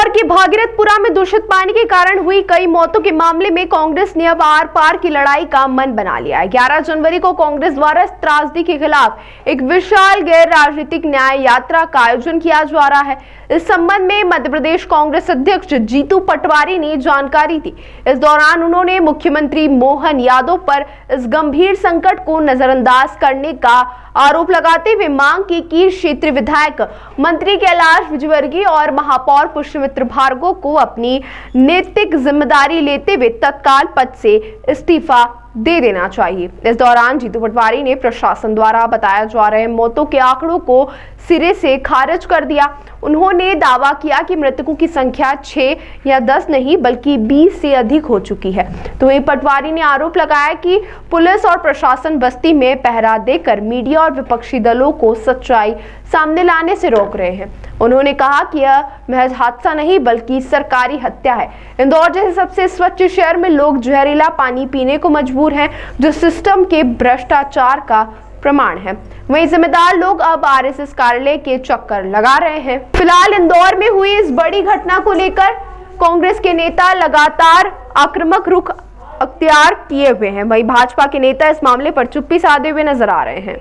इंदौर के भागीरथपुरा में दूषित पानी के कारण हुई कई मौतों के मामले में कांग्रेस ने अब आर पार की लड़ाई का मन बना लिया है। 11 जनवरी को कांग्रेस द्वारा इस त्रासदी के खिलाफ एक विशाल गैर राजनीतिक न्याय यात्रा का आयोजन किया जा रहा है। इस संबंध में मध्य प्रदेश कांग्रेस अध्यक्ष जीतू पटवारी ने जानकारी दी। इस दौरान उन्होंने मुख्यमंत्री मोहन यादव पर इस गंभीर संकट को नजरअंदाज करने का आरोप लगाते हुए मांग की कि क्षेत्रीय विधायक मंत्री कैलाश विजयवर्गीय और महापौर पुष्यमित्र भार्गव को अपनी नैतिक जिम्मेदारी लेते हुए तत्काल पद से इस्तीफा दे देना चाहिए। इस दौरान जीतू पटवारी ने प्रशासन द्वारा बताया जा रहे मौतों के आंकड़ों को सिरे से खारिज कर दिया। उन्होंने दावा किया कि मृतकों की संख्या 6 या 10 नहीं बल्कि 20 से अधिक हो चुकी है। तो वहीं पटवारी ने आरोप लगाया कि पुलिस और प्रशासन बस्ती में पहरा देकर मीडिया और विपक्षी दलों को सच्चाई सामने लाने से रोक रहे हैं। उन्होंने कहा कि यह महज हादसा नहीं बल्कि सरकारी हत्या है। इंदौर जैसे सबसे स्वच्छ शहर में लोग जहरीला पानी पीने को मजबूर हैं, जो सिस्टम के भ्रष्टाचार का प्रमाण है। वहीं जिम्मेदार लोग अब आरएसएस कार्यालय के चक्कर लगा रहे हैं। फिलहाल इंदौर में हुई इस बड़ी घटना को लेकर कांग्रेस के नेता लगातार आक्रामक रुख अख्तियार किए हुए हैं। वहीं भाजपा के नेता इस मामले पर चुप्पी साधे हुए नजर आ रहे हैं।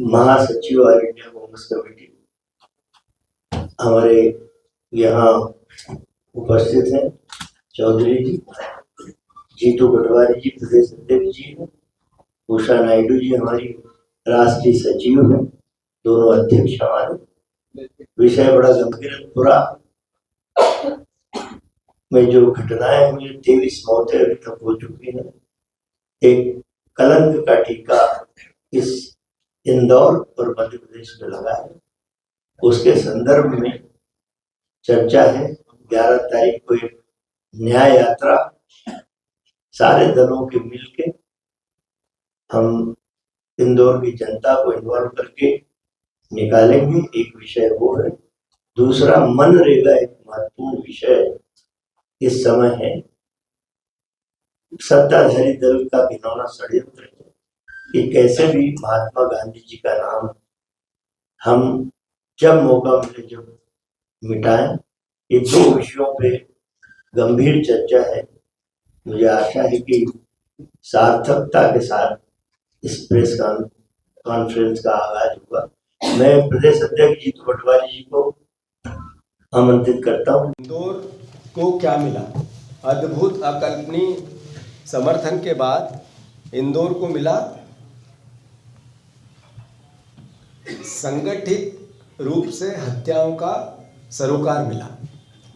महासचिव ऑल इंडिया कांग्रेस कमेटी हमारे यहाँ उपस्थित हैं। चौधरी जी, जीतू पटवारी जी प्रदेश अध्यक्ष जी हैं, उषा नायडू जी हमारी राष्ट्रीय सचिव हैं, दोनों अध्यक्ष हमारे। विषय बड़ा गंभीर है। पूरा में जो घटनाएं हुई, 23 मौतें अभी तक हो चुकी हैं। एक कलंक का टीका इस इंदौर और मध्य प्रदेश में लगा है। उसके संदर्भ में चर्चा है। 11 तारीख को एक न्याय यात्रा सारे दलों के मिलके हम इंदौर की जनता को इन्वॉल्व करके निकालेंगे। एक विषय वो है। दूसरा मनरेगा एक महत्वपूर्ण विषय इस समय है। सत्ताधारी दल का घिनौना षड्यंत्र है कि कैसे भी महात्मा गांधी जी का नाम हम जब मौका मिले जब मिटाएं। ये दो विषयों पे गंभीर चर्चा है। मुझे आशा है कि सार्थकता के साथ इस प्रेस कॉन्फ्रेंस का आगाज होगा। मैं प्रदेश अध्यक्ष जीतू पटवारी जी को आमंत्रित करता हूँ। इंदौर को क्या मिला? अद्भुत अकल्पनीय समर्थन के बाद इंदौर को मिला संगठित रूप से हत्याओं का सरोकार मिला।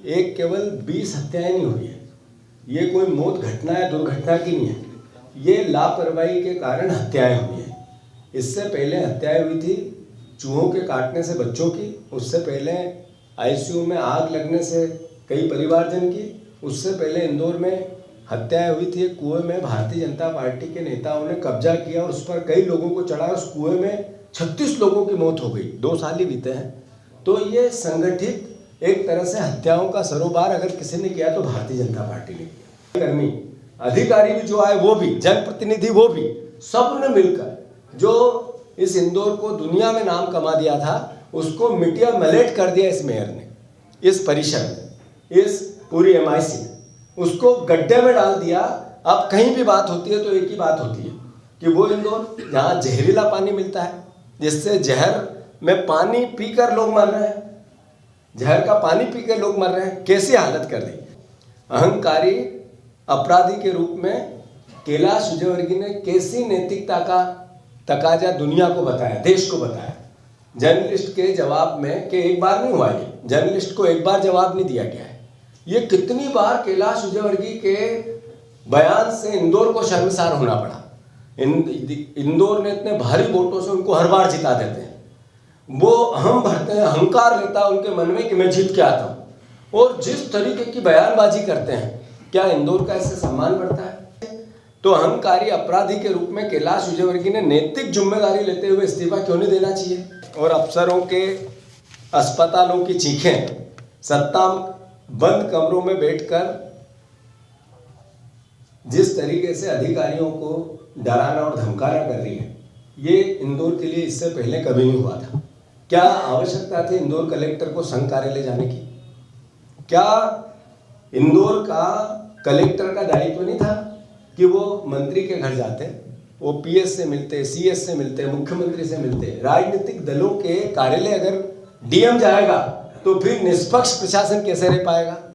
एक केवल 20 हत्याएं नहीं हुई है। ये कोई मौत घटना या दुर्घटना की नहीं है। ये लापरवाही के कारण हत्याएं हुई हैं। इससे पहले हत्याएं हुई थी चूहों के काटने से बच्चों की। उससे पहले आईसीयू में आग लगने से कई परिवारजन की। उससे पहले इंदौर में हत्याएं हुई थी। एक कुएं में भारतीय जनता पार्टी के नेताओं ने कब्जा किया और उस पर कई लोगों को चढ़ा। उस कुएं में 36 लोगों की मौत हो गई। 2 साल ही बीते हैं। तो ये संगठित एक तरह से हत्याओं का सरोकार अगर किसी ने किया तो भारतीय जनता पार्टी ने किया। कर्मी अधिकारी भी जो आए, वो भी जनप्रतिनिधि, वो भी सबने मिलकर जो इस इंदौर को दुनिया में नाम कमा दिया था, उसको मिटिया मलेट कर दिया इस मेयर ने, इस परिषद ने, इस पूरी MIC ने। उसको गड्ढे में डाल दिया। अब कहीं भी बात होती है तो एक ही बात होती है कि वो इंदौर जहाँ जहरीला पानी मिलता है, जिससे जहर में पानी पीकर लोग मर रहे हैं, जहर का पानी पीकर लोग मर रहे हैं। कैसी हालत कर दी। अहंकारी अपराधी के रूप में कैलाश विजयवर्गीय ने कैसी नैतिकता का तकाजा दुनिया को बताया, देश को बताया। जर्नलिस्ट के जवाब में कि एक बार नहीं हुआ, ये जर्नलिस्ट को एक बार जवाब नहीं दिया गया है। ये कितनी बार कैलाश विजयवर्गीय के बयान से इंदौर को शर्मसार होना पड़ा। इंदौर ने इतने भारी वोटों से उनको हर बार जिता देते हैं। वो अहम भरते हैं, अहंकार लेता है उनके मन में कि मैं जीत के आता हूँ। और जिस तरीके की बयानबाजी करते हैं, क्या इंदौर का ऐसे सम्मान बढ़ता है? तो अहंकारी अपराधी के रूप में कैलाश विजयवर्गीय ने नैतिक जिम्मेदारी लेते हुए इस्तीफा क्यों नहीं देना चाहिए? और अफसरों के अस्पतालों की चीखें सत्ता बंद कमरों में बैठकर जिस तरीके से अधिकारियों को डराना और धमकाना कर रही है, ये इंदौर के लिए इससे पहले कभी नहीं हुआ था। क्या आवश्यकता थी इंदौर कलेक्टर को संघ कार्यालय जाने की? क्या इंदौर का कलेक्टर का दायित्व नहीं था कि वो मंत्री के घर जाते, वो पीएस से मिलते, सीएस से मिलते, मुख्यमंत्री से मिलते? राजनीतिक दलों के कार्यालय अगर डीएम जाएगा तो फिर निष्पक्ष प्रशासन कैसे रह पाएगा?